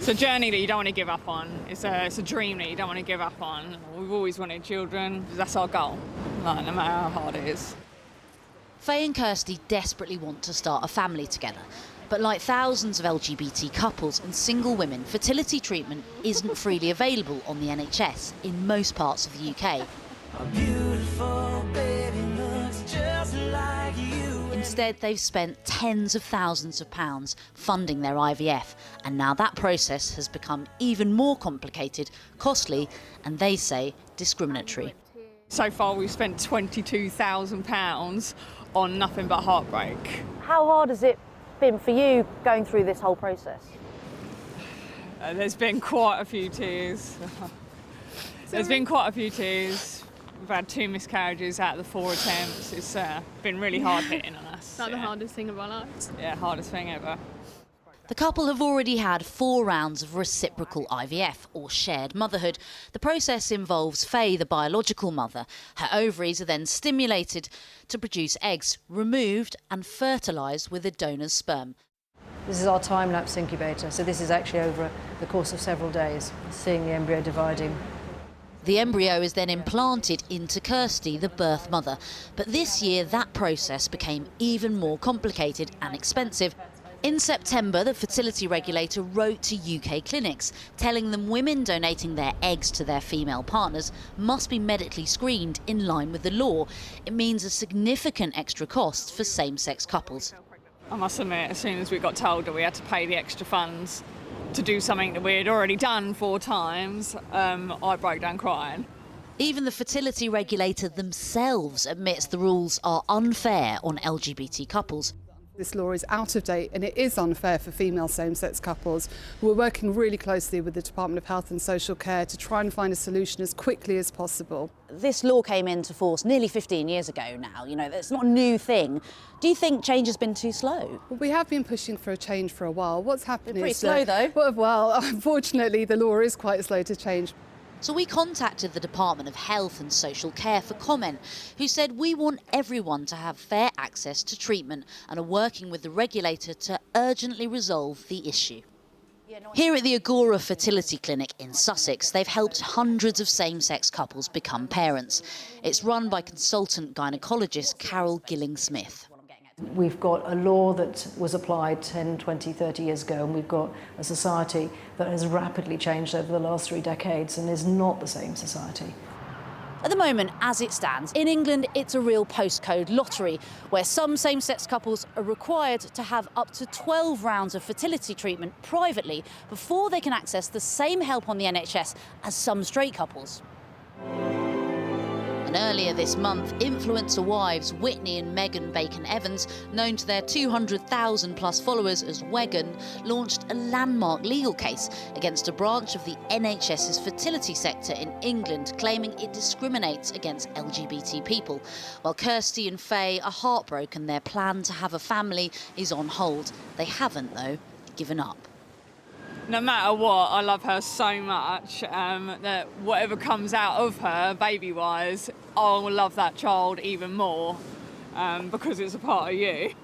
It's a journey that you don't want to give up on. It's a dream that you don't want to give up on. We've always wanted children. That's our goal, like, no matter how hard it is. Faye and Kirsty desperately want to start a family together. But like thousands of LGBT couples and single women, fertility treatment isn't freely available on the NHS in most parts of the UK. Instead, they've spent tens of thousands of pounds funding their IVF, and now that process has become even more complicated, costly, and they say discriminatory. So far, we've spent £22,000 on nothing but heartbreak. How hard has it been for you going through this whole process? There's been quite a few tears. There's been quite a few tears. We've had 2 miscarriages out of the 4 attempts. It's been really hard hitting on us. That's the hardest thing of our lives. Yeah, hardest thing ever. The couple have already had 4 rounds of reciprocal IVF, or shared motherhood. The process involves Faye, the biological mother. Her ovaries are then stimulated to produce eggs, removed and fertilised with a donor's sperm. This is our time-lapse incubator, so this is actually over the course of several days, seeing the embryo dividing. The embryo is then implanted into Kirsty, the birth mother. But this year, that process became even more complicated and expensive. In September, the fertility regulator wrote to UK clinics, telling them women donating their eggs to their female partners must be medically screened in line with the law. It means a significant extra cost for same-sex couples. I must admit, as soon as we got told that we had to pay the extra funds to do something that we had already done 4 times, I broke down crying. Even the fertility regulator themselves admits the rules are unfair on LGBT couples. This law is out of date and it is unfair for female same-sex couples. We're working really closely with the Department of Health and Social Care to try and find a solution as quickly as possible. This law came into force nearly 15 years ago now, you know, it's not a new thing. Do you think change has been too slow? Well, we have been pushing for a change for a while. What's happened Pretty is slow though. Well, unfortunately the law is quite slow to change. So we contacted the Department of Health and Social Care for comment, who said we want everyone to have fair access to treatment and are working with the regulator to urgently resolve the issue. Here at the Agora Fertility Clinic in Sussex, they've helped hundreds of same-sex couples become parents. It's run by consultant gynaecologist Carol Gilling-Smith. We've got a law that was applied 10, 20, 30 years ago, and we've got a society that has rapidly changed over the last 3 decades and is not the same society. At the moment, as it stands, in England, it's a real postcode lottery where some same-sex couples are required to have up to 12 rounds of fertility treatment privately before they can access the same help on the NHS as some straight couples. And earlier this month, influencer wives Whitney and Megan Bacon-Evans, known to their 200,000 plus followers as Wegan, launched a landmark legal case against a branch of the NHS's fertility sector in England, claiming it discriminates against LGBT people. While Kirsty and Faye are heartbroken, their plan to have a family is on hold. They haven't, though, given up. No matter what, I love her so much that whatever comes out of her, baby-wise, I will love that child even more because it's a part of you.